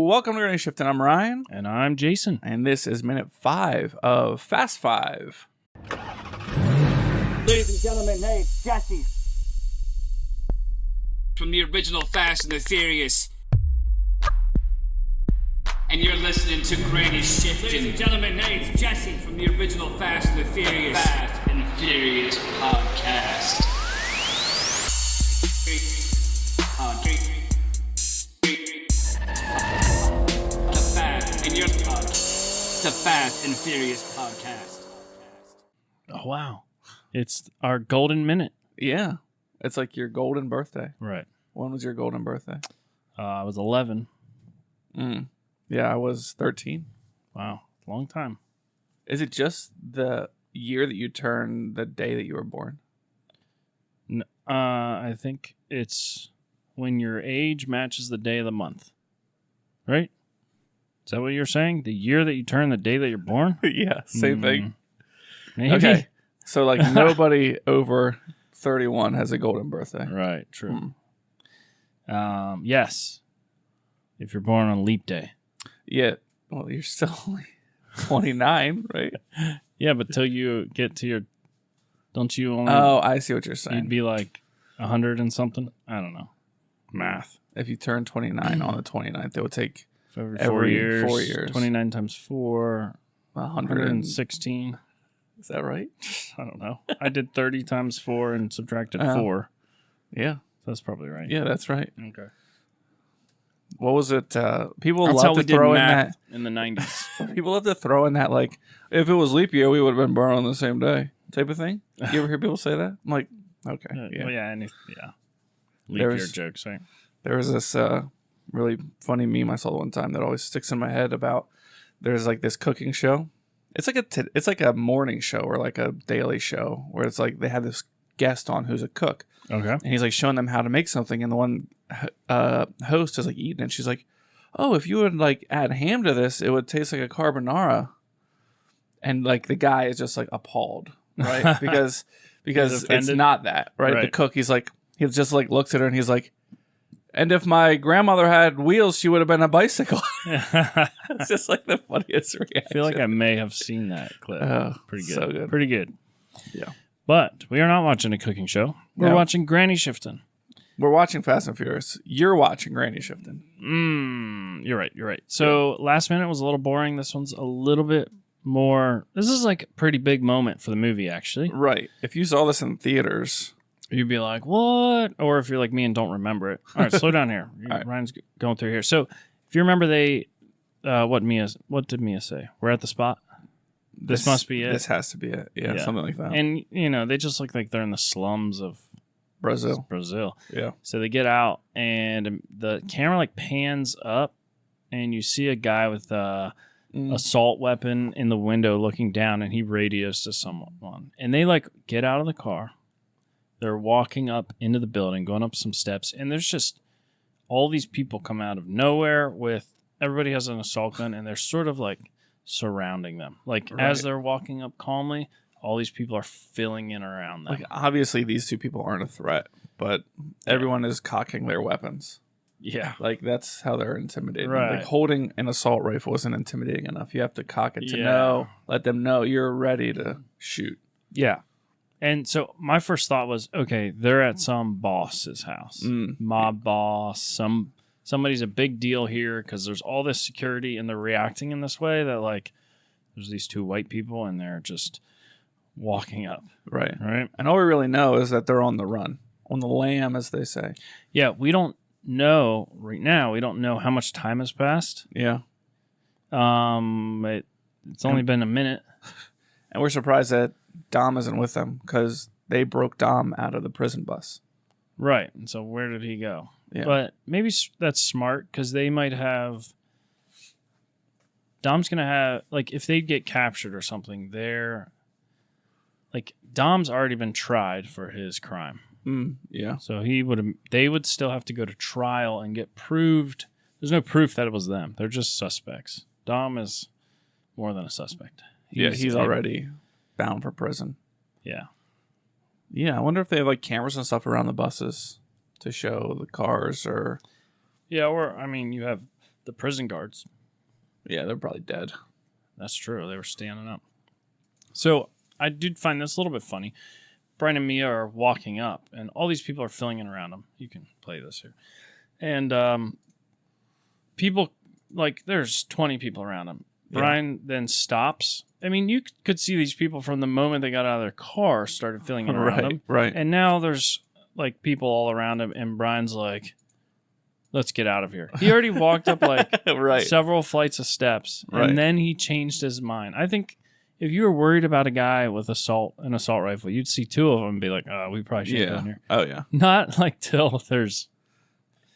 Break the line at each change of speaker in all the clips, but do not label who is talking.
Welcome to Granny Shifting. I'm Ryan.
And I'm Jason.
And this is minute 5 of Fast 5.
Ladies and gentlemen, hey, it's Jesse.
From the original Fast and the Furious. And you're listening to Granny Shifting. Ladies and gentlemen, hey, it's Jesse. From the original Fast and the Furious. Fast and Furious podcast. The Fast and Furious podcast.
Oh, wow. It's our golden minute.
Yeah. It's like your golden birthday.
Right.
When was your golden birthday?
I was 11.
Yeah, I was 13.
Wow. Long time.
Is it just the year that you turned the day that you were born?
I think it's when your age matches the day of the month. Right? Is that what you're saying? The year that you turn the day that you're born?
Yeah, same thing.
Maybe.
Okay. So, like, nobody over 31 has a golden birthday.
Right, true. Yes. If you're born on leap day.
Yeah. Well, you're still only 29, right?
Yeah, but till you get to your... Don't you only...
Oh, I see what you're saying.
You'd be like 100 and something? I don't know. Math.
If you turn 29 on the 29th, it would take...
Every
4
years. 29 times 4. 116.
Is that right?
I don't know. I did 30 times 4 and subtracted 4.
Yeah.
That's probably right.
Yeah, that's right.
Okay.
What was it? People
That's
love
how
to
we
throw
did
in
math
that.
in the 90s.
People love to throw in that, like, if it was leap year, we would have been born on the same day type of thing. You ever hear people say that? I'm like, okay. Yeah.
Well, yeah. Leap year jokes, right?
There was this really funny meme I saw one time that always sticks in my head about there's like this cooking show. It's like a morning show or like a daily show where it's like they have this guest on who's a cook.
Okay.
And he's like showing them how to make something, and the one host is like eating it. She's like, "Oh, if you would like add ham to this, it would taste like a carbonara." And like the guy is just like appalled, right? because it's not that, right? The cook, he just like looks at her and he's like, "And if my grandmother had wheels, she would have been a bicycle." It's just like the funniest reaction.
I feel like I may have seen that clip. Pretty good.
So good.
Pretty good.
Yeah.
But we are not watching a cooking show. We're watching Granny Shifting.
We're watching Fast and Furious. You're watching Granny Shifting.
You're right. So last minute was a little boring. This one's a little bit more... This is like a pretty big moment for the movie, actually.
Right. If you saw this in theaters...
You'd be like, what? Or if you're like me and don't remember it. All right, slow down here.
Right.
Ryan's going through here. So if you remember what did Mia say? We're at the spot? This must be it.
This has to be it. Yeah, something like that.
And, they just look like they're in the slums of
Brazil.
Yeah. So they get out and the camera like pans up and you see a guy with assault weapon in the window looking down, and he radios to someone. And they like get out of the car. They're walking up into the building, going up some steps, and there's just all these people come out of nowhere with everybody has an assault gun, and they're sort of like surrounding them. Like as they're walking up calmly, all these people are filling in around them.
Like obviously these two people aren't a threat, but everyone is cocking their weapons.
Yeah.
Like that's how they're intimidated.
Right.
Like holding an assault rifle isn't intimidating enough. You have to cock it to let them know you're ready to shoot.
Yeah. And so my first thought was, okay, they're at some boss's house, mob boss, somebody's a big deal here because there's all this security and they're reacting in this way that like there's these two white people and they're just walking up.
Right.
And
all we really know is that they're on the run, on the lam, as they say.
Yeah, we don't know right now. We don't know how much time has passed.
Yeah.
It's only been a minute.
And we're surprised that Dom isn't with them because they broke Dom out of the prison bus.
Right. And so where did he go?
Yeah.
But maybe that's smart because they might have... Dom's going to have... Like, if they get captured or something, they're... Like, Dom's already been tried for his crime.
Yeah.
So they would still have to go to trial and get proved. There's no proof that it was them. They're just suspects. Dom is more than a suspect.
He's already bound for prison.
Yeah.
Yeah, I wonder if they have like cameras and stuff around the buses to show the cars or...
Yeah, or, I mean, you have the prison guards.
Yeah, they're probably dead.
That's true. They were standing up. So I did find this a little bit funny. Brian and Mia are walking up, and all these people are filling in around them. You can play this here. And people, like, there's 20 people around him.
Yeah.
Brian then stops. I mean, you could see these people from the moment they got out of their car started filling in around him.
Right.
And now there's, like, people all around him, and Brian's like, let's get out of here. He already walked up, like,
Right.
several flights of steps,
Right.
and then he changed his mind. I think if you were worried about a guy with an assault rifle, you'd see two of them and be like, oh, we probably shouldn't go in here.
Oh, yeah.
Not, like, till there's...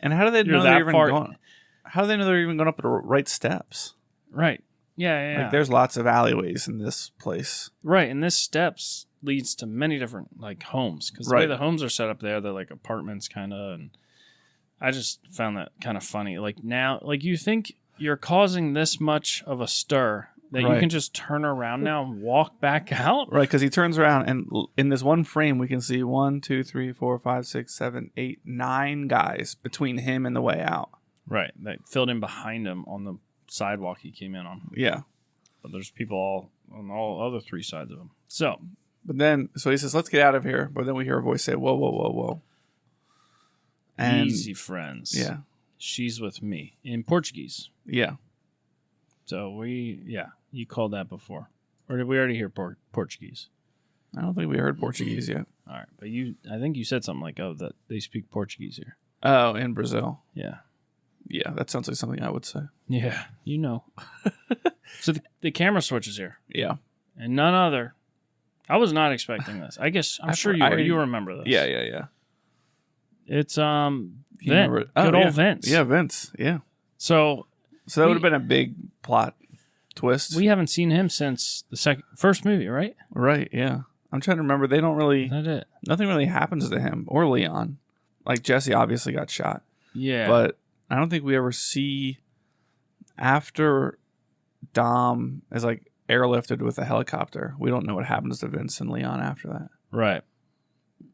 And how do they
You're
know
that
they're even
far-
going? How do they know they're even going up the right steps?
Right. Yeah.
Like, there's lots of alleyways in this place.
Right, and this steps leads to many different, like, homes. Because the way
Right.
the homes are set up there, they're like apartments, kind of. And I just found that kind of funny. Like, now, like, you think you're causing this much of a stir that you
Right.
can just turn around now and walk back out?
Right, because he turns around, and in this one frame, we can see 1, 2, 3, 4, 5, 6, 7, 8, 9 guys between him and the way out.
Right, that filled in behind him on the sidewalk he came in on.
Yeah.
But there's people all on all other three sides of him. So,
But then, so he says, let's get out of here. But then we hear a voice say, whoa, whoa, whoa, whoa. And
easy, friends.
Yeah.
She's with me in Portuguese.
Yeah.
So you called that before. Or did we already hear Portuguese?
I don't think we heard Portuguese yet.
All right. But I think you said something like, oh, that they speak Portuguese here.
Oh, in Brazil.
Yeah.
Yeah, that sounds like something I would say.
Yeah, you know. So the camera switches here.
Yeah.
And none other. I was not expecting this. I guess I'm sure you remember this.
Yeah.
It's
You
Vince.
remember-
Good
yeah.
old Vince.
Yeah, Vince. Yeah.
So
So that would have been a big plot twist.
we haven't seen him since the first movie, right?
Right, yeah. I'm trying to remember. They don't really...
Is that it?
Nothing really happens to him or Leon. Like, Jesse obviously got shot.
Yeah.
But I don't think we ever see... After Dom is, like, airlifted with a helicopter, we don't know what happens to Vince and Leon after that.
Right.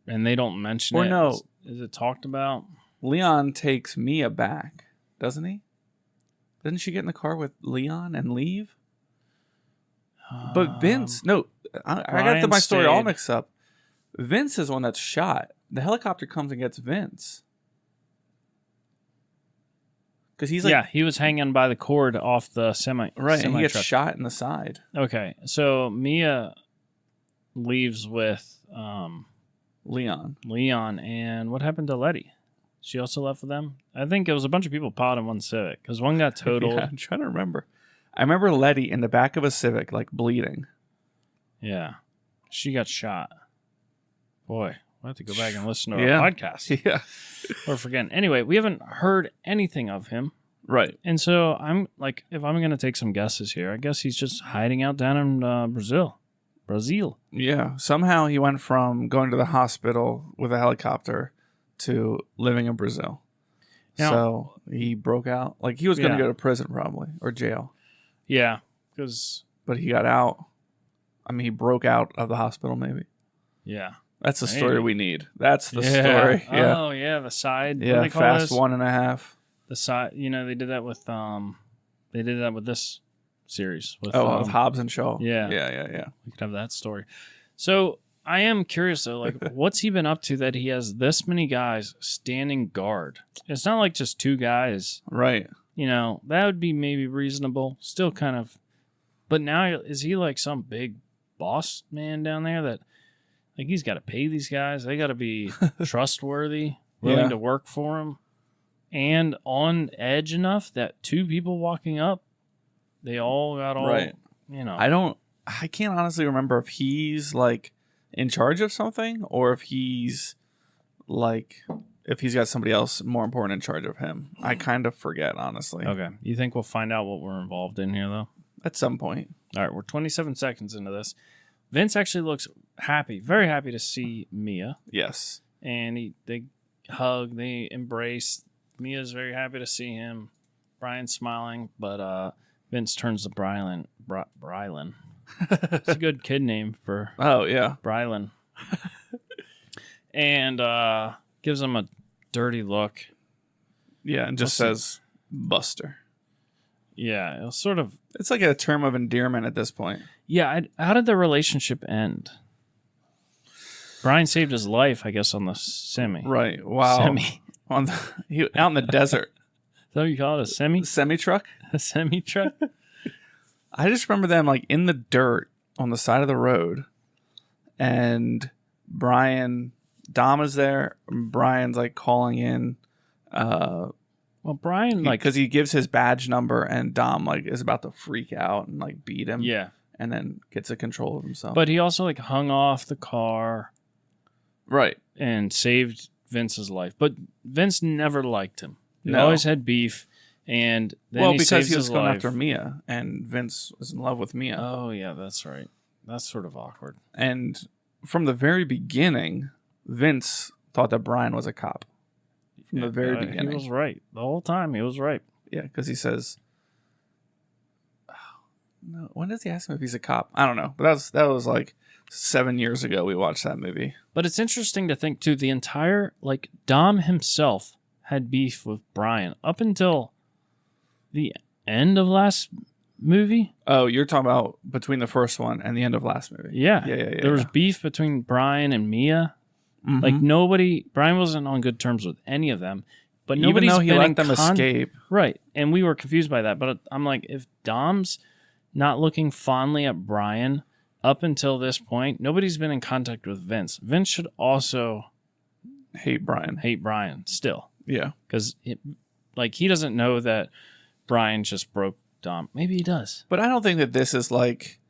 And they don't mention
Or
it.
no.
Is it talked about?
Leon takes Mia back, doesn't he? Doesn't she get in the car with Leon and leave? But Vince, no, I got
Brian
my story all
stayed.
mixed up. Vince is one that's shot. The helicopter comes and gets Vince. Because he's like,
yeah, he was hanging by the cord off the semi.
right, and he gets
semi-truck.
shot in the side.
Okay, so Mia leaves with
Leon.
Leon, and what happened to Letty? She also left with them? I think it was a bunch of people piled in one Civic, because one got totaled.
Yeah, I'm trying to remember. I remember Letty in the back of a Civic, like bleeding.
Yeah. She got shot. Boy, we'll have to go back and listen to
Yeah.
our podcast.
Yeah.
Or forget. Anyway, we haven't heard anything of him.
Right.
And so I'm like, if I'm going to take some guesses here, I guess he's just hiding out down in Brazil.
Yeah. Somehow he went from going to the hospital with a helicopter to living in Brazil.
Now-
So he broke out. Like, he was going to
Yeah.
go to prison probably, or jail.
Yeah. Because,
But he got out. I mean, he broke out of the hospital maybe.
yeah.
That's the story
Maybe.
we need. That's the
Yeah.
story. Yeah.
Oh, yeah. The side. What do
Yeah.
they call
Fast
this?
1.5.
The side. You know, they did that with this series. With,
With Hobbs and Shaw.
yeah.
Yeah.
We could have that story. So I am curious though, like what's he been up to that he has this many guys standing guard? It's not like just two guys.
Right.
You know, that would be maybe reasonable. Still kind of, but now is he like some big boss man down there that like he's got to pay these guys? They got to be trustworthy, willing
Yeah.
to work for him, and on edge enough that two people walking up, they all got all
Right.
You know,
I can't honestly remember if he's like in charge of something or if he's got somebody else more important in charge of him. I kind of forget, honestly.
Okay. You think we'll find out what we're involved in here, though?
At some point.
All right. We're 27 seconds into this. Vince actually looks happy, very happy to see Mia.
Yes.
And they hug, they embrace. Mia's very happy to see him. Brian's smiling, but Vince turns to Brylan. It's a good kid name for
Oh, yeah.
Brylan. And gives him a dirty look.
Yeah, and just
Let's
says Buster.
Yeah, it was sort of.
It's like a term of endearment at this point.
Yeah, how did the relationship end? Brian saved his life, I guess, on the semi.
Right. Wow.
Semi.
Out in the desert.
Is that what you call it? A semi?
Semi truck?
A semi truck?
I just remember them like in the dirt on the side of the road, and Dom is there. Brian's like calling in.
Well, Brian, like,
because he gives his badge number, and Dom like is about to freak out and like beat him.
yeah.
And then gets a control of himself.
But he also like hung off the car.
Right.
And saved Vince's life. But Vince never liked him. He
No.
always had beef. And then
because
saves
he was
his
going
life.
after Mia, and Vince was in love with Mia.
Oh, yeah, that's right. That's sort of awkward.
And from the very beginning, Vince thought that Brian was a cop. From the very beginning.
He was right. The whole time, he was right.
Yeah, because he says, no, when does he ask him if he's a cop? I don't know. But that was like 7 years ago we watched that movie.
But it's interesting to think, too, the entire, like, Dom himself had beef with Brian up until the end of last movie.
Oh, you're talking about between the first one and the end of last movie.
Yeah.
Yeah.
There was beef between Brian and Mia.
Mhm.
Like, Brian wasn't on good terms with any of them. But
Even
nobody's
though he
been
let
in
them escape.
Right. And we were confused by that. But I'm like, if Dom's not looking fondly at Brian up until this point, nobody's been in contact with Vince. Vince should also
hate Brian
still.
Yeah.
Because he doesn't know that Brian just broke Dom. Maybe he does.
But I don't think that this is like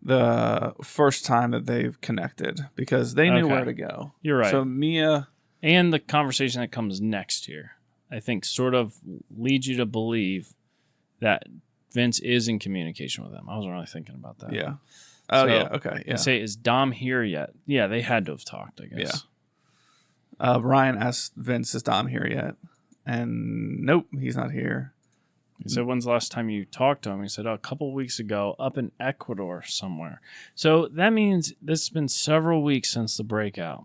the first time that they've connected, because they knew
Okay.
where to go.
You're right.
So Mia...
And the conversation that comes next here, I think, sort of leads you to believe that Vince is in communication with them. I wasn't really thinking about that.
Yeah. Oh,
So,
yeah. Okay. Yeah.
I say, is Dom here yet? Yeah, they had to have talked, I guess.
Brian asked Vince, is Dom here yet? And nope, he's not here.
He said, when's the last time you talked to him? He said, a couple weeks ago, up in Ecuador somewhere. So that means this has been several weeks since the breakout.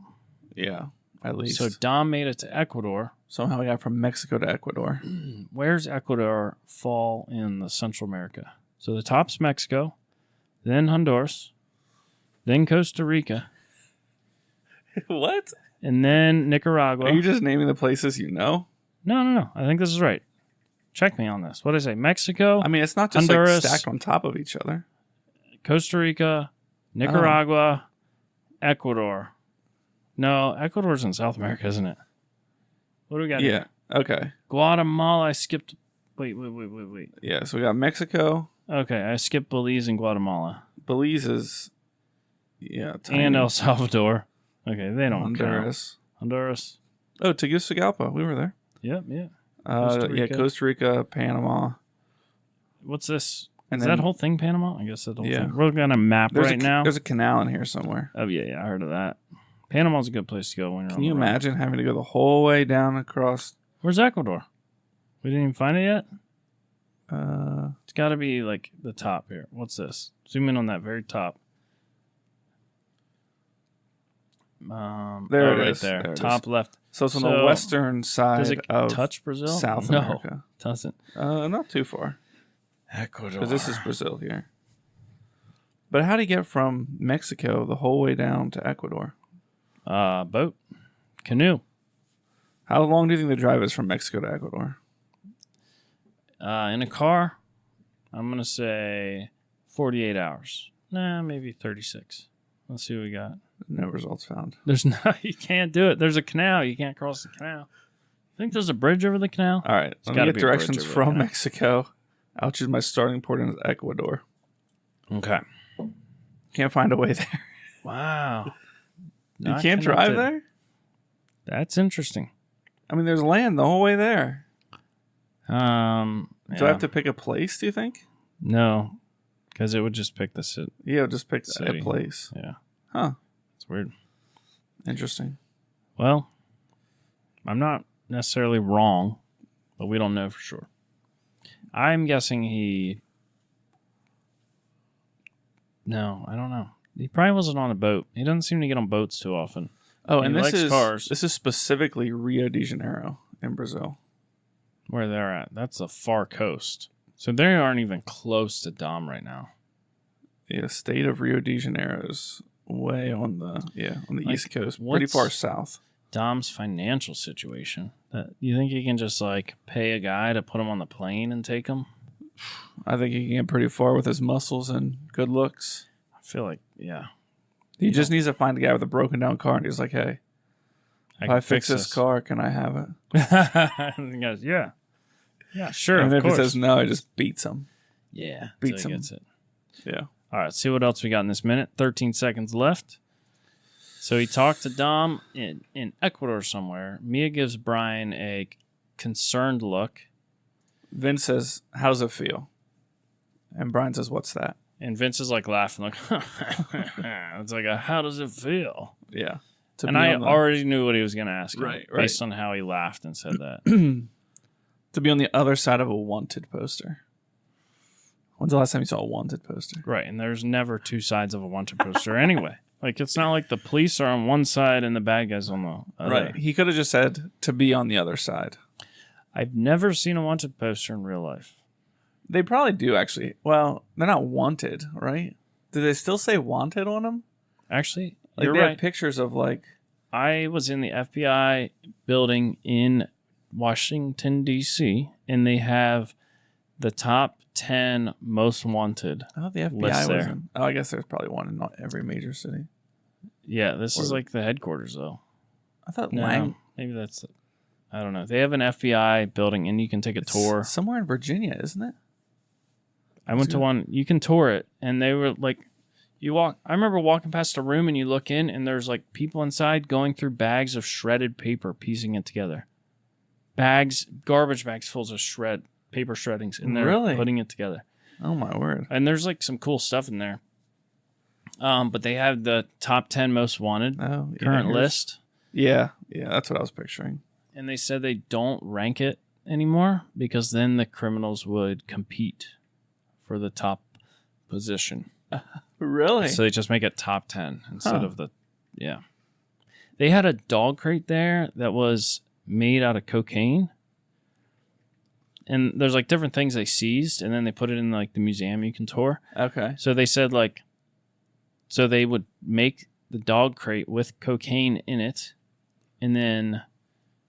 Yeah, at least.
So Dom made it to Ecuador.
Somehow we got from Mexico to Ecuador.
Where's Ecuador fall in the Central America? So the top's Mexico, then Honduras, then Costa Rica,
What?
and then Nicaragua.
Are you just naming the places you know?
No. I think this is right. Check me on this. What did I say? Mexico,
I mean, it's not just
Honduras,
like stacked on top of each other.
Costa Rica, Nicaragua, Ecuador. No, Ecuador's in South America, isn't it? What do we got
Yeah.
here?
Okay.
Guatemala, I skipped. Wait.
Yeah. So we got Mexico.
Okay, I skipped Belize and Guatemala.
Belize is, tiny.
And El Salvador. Okay, they don't count.
Honduras.
Honduras.
Oh, Tegucigalpa. We were there.
Yep.
Costa
Rica.
Costa Rica, Panama.
What's this?
And
Is
then-
that whole thing Panama? I guess that whole
Yeah.
thing. We're on a map right now.
There's a canal in here somewhere.
Oh, yeah, I heard of that. Panama's a good place to go when you're
Can
on
you
the road.
imagine having to go the whole way down across?
Where's Ecuador? We didn't even find it yet?
Uh,
It's got to be like the top here. What's this? Zoom in on that very top.
There
oh,
it
right
is.
there.
There it
Top left.
so it's on
So,
the western side
Does it
of
touch Brazil?
South
no,
America.
it doesn't.
Not too far,
Ecuador.
because this is Brazil here. But how do you get from Mexico the whole way down to Ecuador?
Boat. Canoe.
How long do you think the drive is from Mexico to Ecuador?
In a car, I'm going to say 48 hours. Nah, maybe 36. Let's see what we got.
No results found.
There's no, you can't do it. There's a canal. You can't cross the canal. Think there's a bridge over the canal?
All right, let me
gotta
get
be a bridge
directions
over
from
there.
Mexico. I'll choose my starting port in Ecuador.
Okay.
Can't find a way there.
Wow.
You
Not
can't drive
connected.
there?
That's interesting.
I mean, there's land the whole way there. Do I
yeah.
have to pick a place, do you think?
No, because it would just pick the city.
Yeah, just pick
City.
a place.
Yeah.
Huh.
It's weird.
Interesting.
Well, I'm not necessarily wrong, but we don't know for sure. I'm guessing No, I don't know. He probably wasn't on a boat. He doesn't seem to get on boats too often.
Oh,
He
and this
likes
is
cars.
this is specifically Rio de Janeiro in Brazil.
Where they're at. That's a far coast. So they aren't even close to Dom right now.
Yeah, state of Rio de Janeiro's way on the East Coast, pretty far south.
Dom's financial situation. You think he can just like pay a guy to put him on the plane and take him?
I think he can get pretty far with his muscles and good looks.
I feel like, yeah.
He just needs to find a guy with a broken down car, and he's like, "Hey, if I fix this car, can I have it?"
And he goes, yeah, sure.
And
of
if
course.
he says no, he just beats him.
Yeah,
beats
so he
him.
gets it.
Yeah.
All right, see what else we got in this minute. 13 seconds left. So he talked to Dom in Ecuador somewhere. Mia gives Brian a concerned look.
Vince says, "How's it feel?" And Brian says, "What's that?"
And Vince is like laughing, like, it's like, how does it feel?
Yeah.
And I already knew what he was going to ask him,
Right.
based on how he laughed and said that.
To be on the other side of a wanted poster. When's the last time you saw a wanted poster?
Right, and there's never two sides of a wanted poster anyway. Like, it's not like the police are on one side and the bad guys on the other.
Right. He could have just said to be on the other side.
I've never seen a wanted poster in real life.
They probably do, actually. Well, they're not wanted, right? Do they still say wanted on them?
Actually,
Like,
you're
they
right.
have pictures of, like...
I was in the FBI building in Washington, D.C., and they have the top 10 most wanted.
Oh, the FBI
list
was
there.
in... Oh, I guess there's probably one in not every major city.
Yeah, this is like the headquarters, though.
I thought
No,
Lang...
maybe that's... I don't know. They have an FBI building, and you can take a tour.
Somewhere in Virginia, isn't it?
I went to one. You can tour it, and they were like, you walk. I remember walking past a room, and you look in, and there's like people inside going through bags of shredded paper, piecing it together. Garbage bags full of paper shreddings, and they're
Really?
putting it together.
Oh, my word.
And there's like some cool stuff in there. But they have the top 10 most wanted
Oh, yeah,
current
here's-
list,
Yeah, that's what I was picturing.
and they said they don't rank it anymore because then the criminals would compete for the top position.
Really?
So they just make it top 10 instead of the, yeah. They had a dog crate there that was made out of cocaine. And there's like different things they seized, and then they put it in like the museum you can tour.
Okay.
So they said like, so they would make the dog crate with cocaine in it and then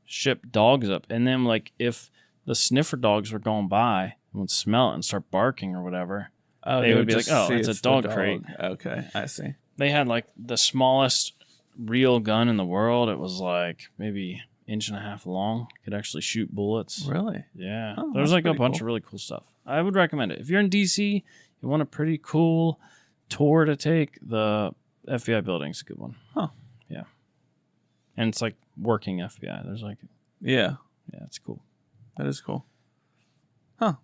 ship dogs up. And then like if the sniffer dogs were going by and would smell it and start barking or whatever,
Oh,
they would be
just
like, oh,
see
it's a
the
dog crate.
Okay, I see.
They had like the smallest real gun in the world. It was like maybe 1.5 inches long. Could actually shoot bullets.
Really?
Yeah.
Oh,
There's
that's
like a
pretty
bunch
cool.
of really cool stuff. I would recommend it. If you're in DC, you want a pretty cool tour to take, the FBI building's a good one.
Huh.
Yeah. And it's like working FBI. There's like,
Yeah,
it's cool.
that is cool. Huh.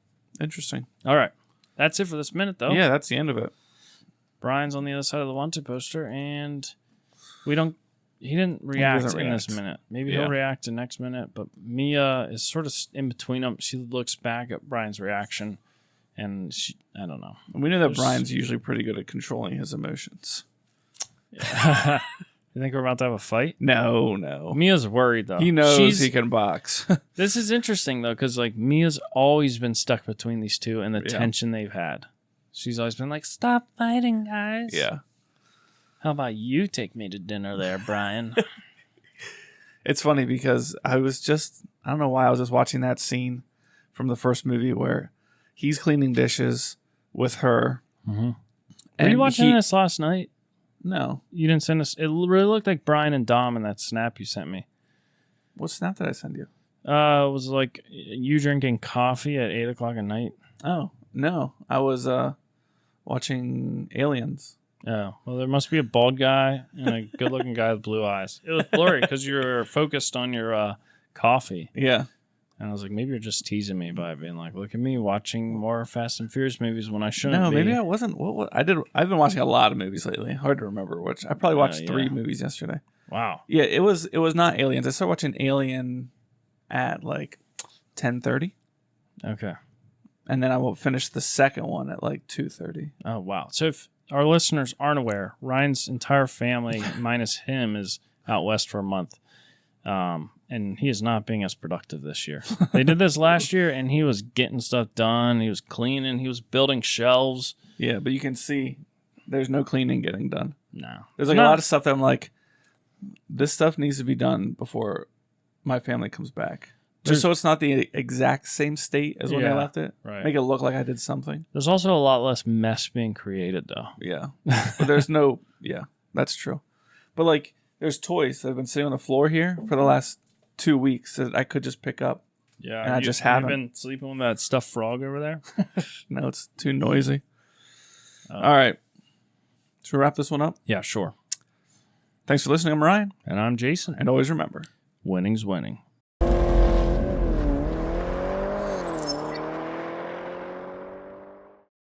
Interesting.
All right. That's it for this minute, though.
Yeah, that's the end of it.
Brian's on the other side of the wanted poster, and he didn't react
doesn't
in this
react.
minute. Maybe
Yeah.
he'll react in next minute, but Mia is sort of in between them. She looks back at Brian's reaction, and I don't know.
We know that Brian's usually pretty good at controlling his emotions.
You think we're about to have a fight?
No.
Mia's worried, though.
He knows he can box.
This is interesting, though, because like Mia's always been stuck between these two and the
Yeah.
tension they've had. She's always been like, stop fighting, guys.
Yeah.
How about you take me to dinner there, Brian?
It's funny because I don't know why I was just watching that scene from the first movie where he's cleaning dishes with her.
Mm-hmm. Were you watching this last night?
No.
You didn't send us. It really looked like Brian and Dom in that snap you sent me.
What snap did I send you?
It was like you drinking coffee at 8:00 at night.
Oh, no. I was watching Aliens.
Oh, well, there must be a bald guy and a good-looking guy with blue eyes. It was blurry because you were focused on your coffee.
Yeah.
And I was like, maybe you're just teasing me by being like, look at me watching more Fast and Furious movies when I shouldn't
No,
be.
maybe I wasn't. What I did. I've been watching a lot of movies lately. Hard to remember which. I probably watched
yeah.
3 movies yesterday.
Wow.
Yeah, it was not Aliens. I started watching Alien at like 10:30,
Okay.
and then I will finish the second one at like 2:30.
Oh, wow. So if our listeners aren't aware, Ryan's entire family, minus him, is out west for a month. And he is not being as productive this year. They did this last year, and he was getting stuff done. He was cleaning. He was building shelves.
Yeah, but you can see there's no cleaning getting done.
No.
There's like a lot of stuff that I'm like, this stuff needs to be done before my family comes back. Just so it's not the exact same state as when they left it.
Right.
Make it look like I did something.
There's also a lot less mess being created, though.
Yeah. But there's no, yeah, that's true. But like, there's toys that have been sitting on the floor here for the last 2 weeks that I could just pick up.
Yeah.
And I just haven't.
You've been sleeping with that stuffed frog over there?
No, it's too noisy. All right. Should we wrap this one up?
Yeah, sure.
Thanks for listening. I'm Ryan.
And I'm Jason.
And always remember,
Winning's winning.